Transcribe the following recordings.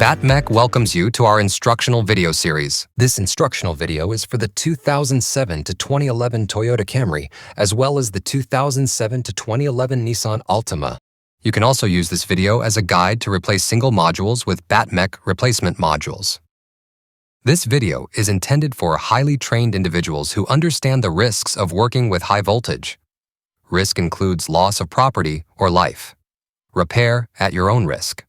BattMech welcomes you to our instructional video series. This instructional video is for the 2007 to 2011 Toyota Camry, as well as the 2007 to 2011 Nissan Altima. You can also use this video as a guide to replace single modules with BattMech replacement modules. This video is intended for highly trained individuals who understand the risks of working with high voltage. Risk includes loss of property or life. Repair at your own risk.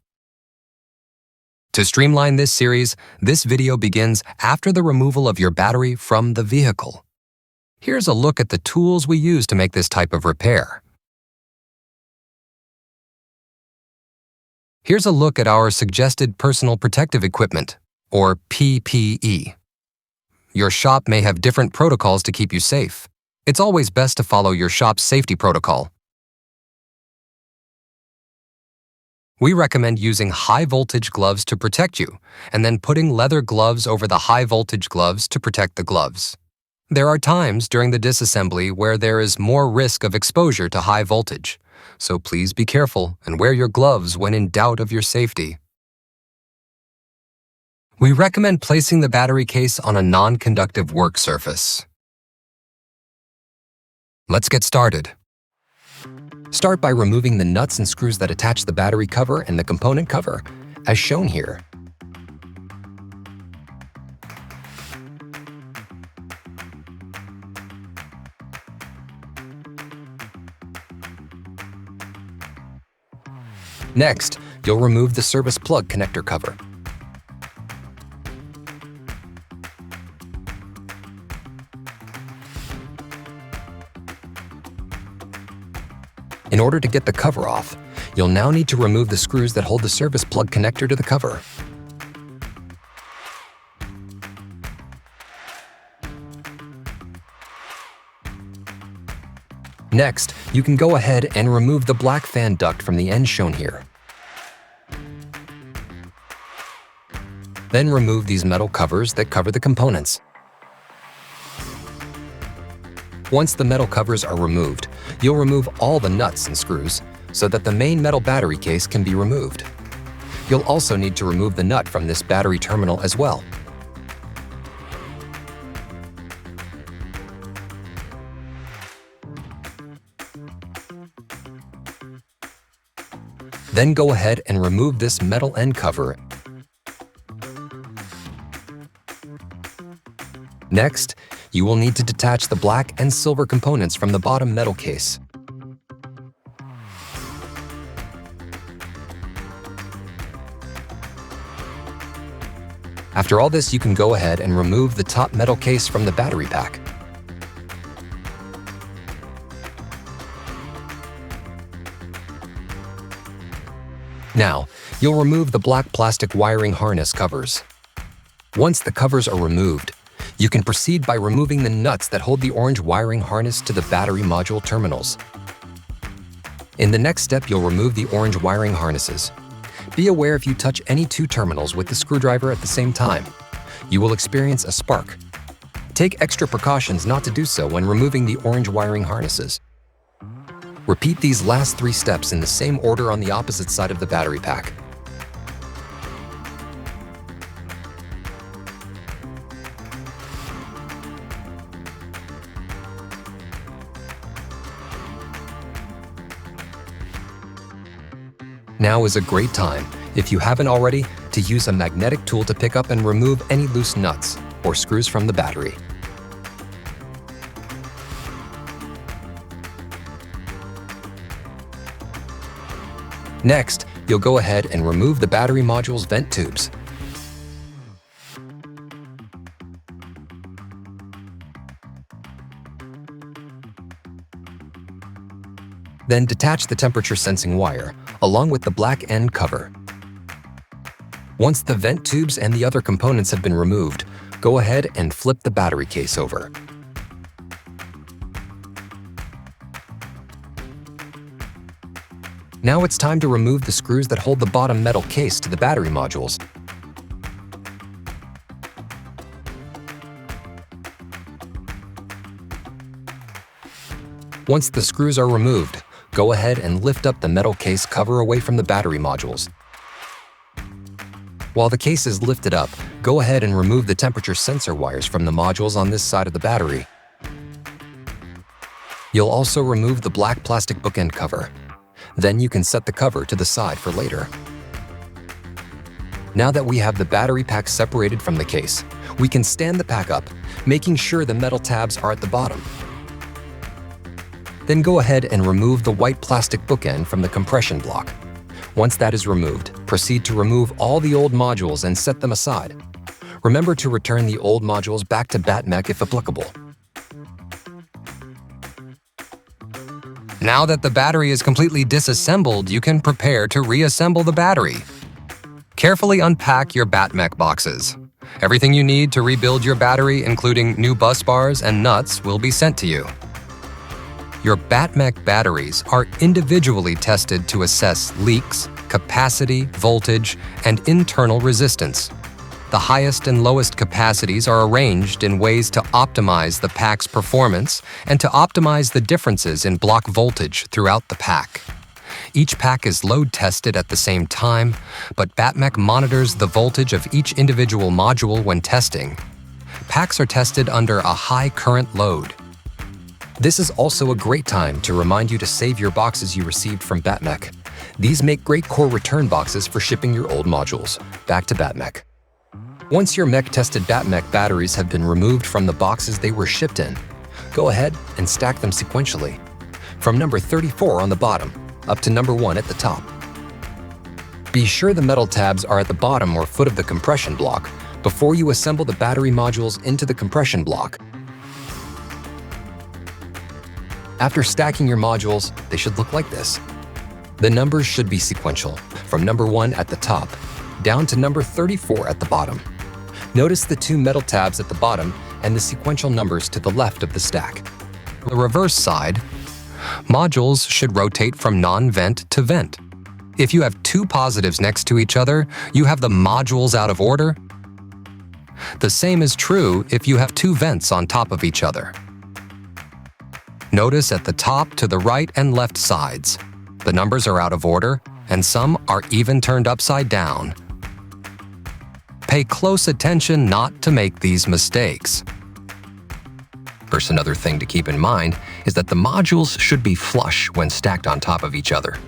To streamline this series, this video begins after the removal of your battery from the vehicle. Here's a look at the tools we use to make this type of repair. Here's a look at our suggested personal protective equipment, or PPE. Your shop may have different protocols to keep you safe. It's always best to follow your shop's safety protocol. We recommend using high-voltage gloves to protect you, and then putting leather gloves over the high-voltage gloves to protect the gloves. There are times during the disassembly where there is more risk of exposure to high voltage, so please be careful and wear your gloves when in doubt of your safety. We recommend placing the battery case on a non-conductive work surface. Let's get started. Start by removing the nuts and screws that attach the battery cover and the component cover, as shown here. Next, you'll remove the service plug connector cover. In order to get the cover off, you'll now need to remove the screws that hold the service plug connector to the cover. Next, you can go ahead and remove the black fan duct from the end shown here. Then remove these metal covers that cover the components. Once the metal covers are removed, you'll remove all the nuts and screws so that the main metal battery case can be removed. You'll also need to remove the nut from this battery terminal as well. Then go ahead and remove this metal end cover. Next, you will need to detach the black and silver components from the bottom metal case. After all this, you can go ahead and remove the top metal case from the battery pack. Now, you'll remove the black plastic wiring harness covers. Once the covers are removed, you can proceed by removing the nuts that hold the orange wiring harness to the battery module terminals. In the next step, you'll remove the orange wiring harnesses. Be aware if you touch any two terminals with the screwdriver at the same time, you will experience a spark. Take extra precautions not to do so when removing the orange wiring harnesses. Repeat these last three steps in the same order on the opposite side of the battery pack. Now is a great time, if you haven't already, to use a magnetic tool to pick up and remove any loose nuts or screws from the battery. Next, you'll go ahead and remove the battery module's vent tubes. Then detach the temperature sensing wire, along with the black end cover. Once the vent tubes and the other components have been removed, go ahead and flip the battery case over. Now it's time to remove the screws that hold the bottom metal case to the battery modules. Once the screws are removed, go ahead and lift up the metal case cover away from the battery modules. While the case is lifted up, go ahead and remove the temperature sensor wires from the modules on this side of the battery. You'll also remove the black plastic bookend cover. Then you can set the cover to the side for later. Now that we have the battery pack separated from the case, we can stand the pack up, making sure the metal tabs are at the bottom. Then go ahead and remove the white plastic bookend from the compression block. Once that is removed, proceed to remove all the old modules and set them aside. Remember to return the old modules back to BattMech if applicable. Now that the battery is completely disassembled, you can prepare to reassemble the battery. Carefully unpack your BattMech boxes. Everything you need to rebuild your battery, including new bus bars and nuts, will be sent to you. Your BattMech batteries are individually tested to assess leaks, capacity, voltage, and internal resistance. The highest and lowest capacities are arranged in ways to optimize the pack's performance and to optimize the differences in block voltage throughout the pack. Each pack is load tested at the same time, but BattMech monitors the voltage of each individual module when testing. Packs are tested under a high current load. This is also a great time to remind you to save your boxes you received from BattMech. These make great core return boxes for shipping your old modules back to BattMech. Once your mech-tested BattMech batteries have been removed from the boxes they were shipped in, go ahead and stack them sequentially, from number 34 on the bottom up to number 1 at the top. Be sure the metal tabs are at the bottom or foot of the compression block before you assemble the battery modules into the compression block. After stacking your modules, they should look like this. The numbers should be sequential, from number 1 at the top, down to number 34 at the bottom. Notice the 2 metal tabs at the bottom and the sequential numbers to the left of the stack. On the reverse side, modules should rotate from non-vent to vent. If you have 2 positives next to each other, you have the modules out of order. The same is true if you have 2 vents on top of each other. Notice at the top to the right and left sides. The numbers are out of order, and some are even turned upside down. Pay close attention not to make these mistakes. First, another thing to keep in mind is that the modules should be flush when stacked on top of each other.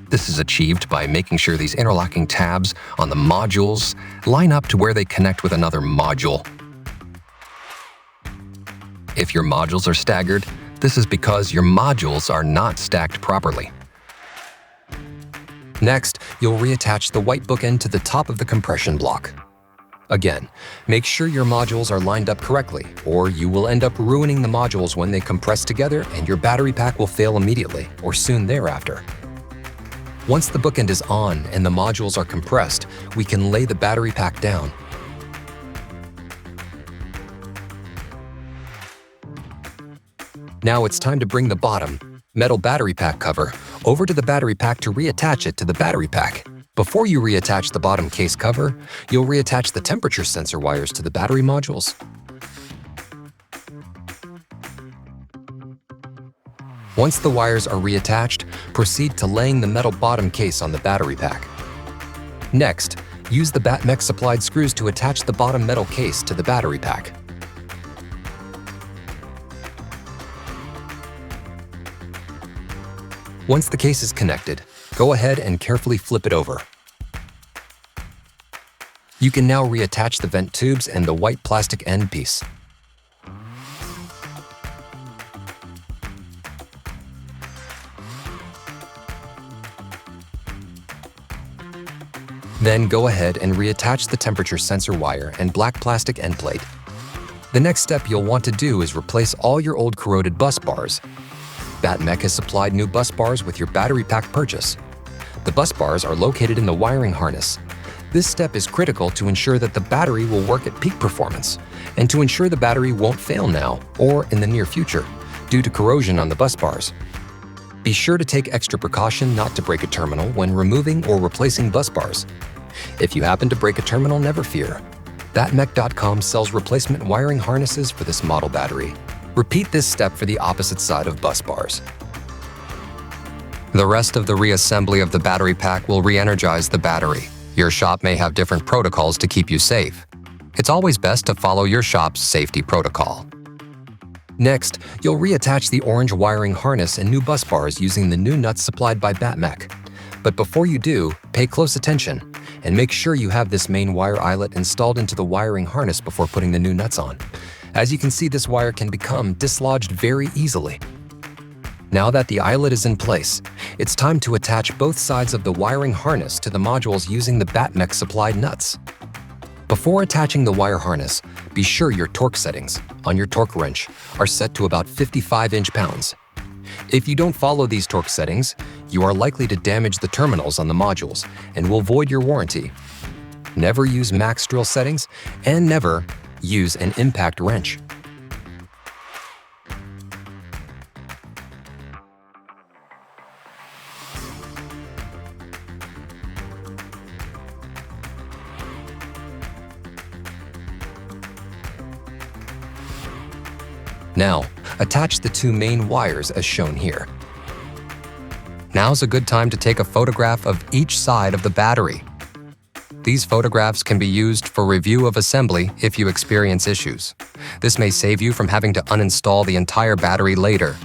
This is achieved by making sure these interlocking tabs on the modules line up to where they connect with another module. If your modules are staggered, this is because your modules are not stacked properly. Next, you'll reattach the white bookend to the top of the compression block. Again, make sure your modules are lined up correctly, or you will end up ruining the modules when they compress together and your battery pack will fail immediately or soon thereafter. Once the bookend is on and the modules are compressed, we can lay the battery pack down. Now it's time to bring the bottom, metal battery pack cover over to the battery pack to reattach it to the battery pack. Before you reattach the bottom case cover, you'll reattach the temperature sensor wires to the battery modules. Once the wires are reattached, proceed to laying the metal bottom case on the battery pack. Next, use the BattMech supplied screws to attach the bottom metal case to the battery pack. Once the case is connected, go ahead and carefully flip it over. You can now reattach the vent tubes and the white plastic end piece. Then go ahead and reattach the temperature sensor wire and black plastic end plate. The next step you'll want to do is replace all your old corroded bus bars. BattMech has supplied new bus bars with your battery pack purchase. The bus bars are located in the wiring harness. This step is critical to ensure that the battery will work at peak performance and to ensure the battery won't fail now or in the near future due to corrosion on the bus bars. Be sure to take extra precaution not to break a terminal when removing or replacing bus bars. If you happen to break a terminal, never fear. BattMech.com sells replacement wiring harnesses for this model battery. Repeat this step for the opposite side of bus bars. The rest of the reassembly of the battery pack will re-energize the battery. Your shop may have different protocols to keep you safe. It's always best to follow your shop's safety protocol. Next, you'll reattach the orange wiring harness and new bus bars using the new nuts supplied by BattMech. But before you do, pay close attention and make sure you have this main wire eyelet installed into the wiring harness before putting the new nuts on. As you can see, this wire can become dislodged very easily. Now that the eyelet is in place, it's time to attach both sides of the wiring harness to the modules using the BattMech supplied nuts. Before attaching the wire harness, be sure your torque settings on your torque wrench are set to about 55 inch-pounds. If you don't follow these torque settings, you are likely to damage the terminals on the modules and will void your warranty. Never use max drill settings and never use an impact wrench. Now, attach the two main wires as shown here. Now's a good time to take a photograph of each side of the battery. These photographs can be used for review of assembly if you experience issues. This may save you from having to uninstall the entire battery later.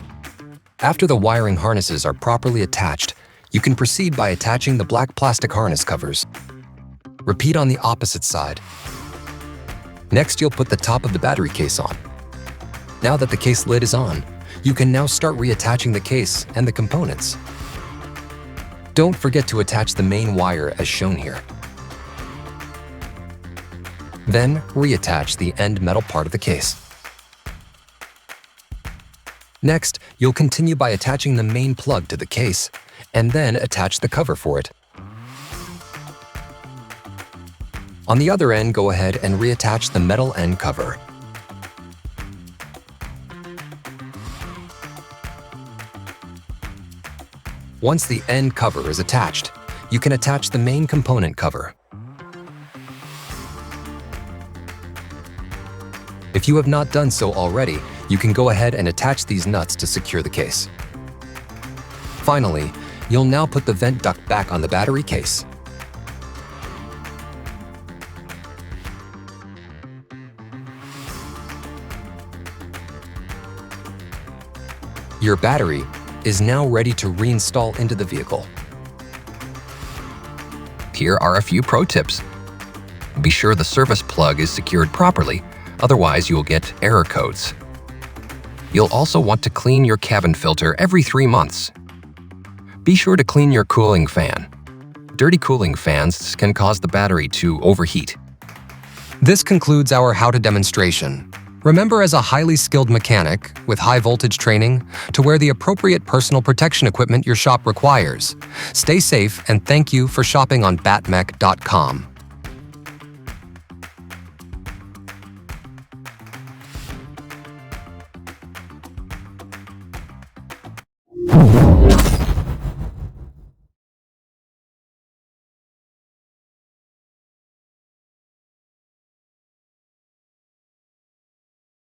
After the wiring harnesses are properly attached, you can proceed by attaching the black plastic harness covers. Repeat on the opposite side. Next, you'll put the top of the battery case on. Now that the case lid is on, you can now start reattaching the case and the components. Don't forget to attach the main wire as shown here. Then reattach the end metal part of the case. Next, you'll continue by attaching the main plug to the case and then attach the cover for it. On the other end, go ahead and reattach the metal end cover. Once the end cover is attached, you can attach the main component cover. If you have not done so already, you can go ahead and attach these nuts to secure the case. Finally, you'll now put the vent duct back on the battery case. Your battery is now ready to reinstall into the vehicle. Here are a few pro tips. Be sure the service plug is secured properly, otherwise you will get error codes. You'll also want to clean your cabin filter every 3 months. Be sure to clean your cooling fan. Dirty cooling fans can cause the battery to overheat. This concludes our how-to demonstration. Remember, as a highly skilled mechanic with high voltage training, to wear the appropriate personal protection equipment your shop requires. Stay safe and thank you for shopping on BattMech.com.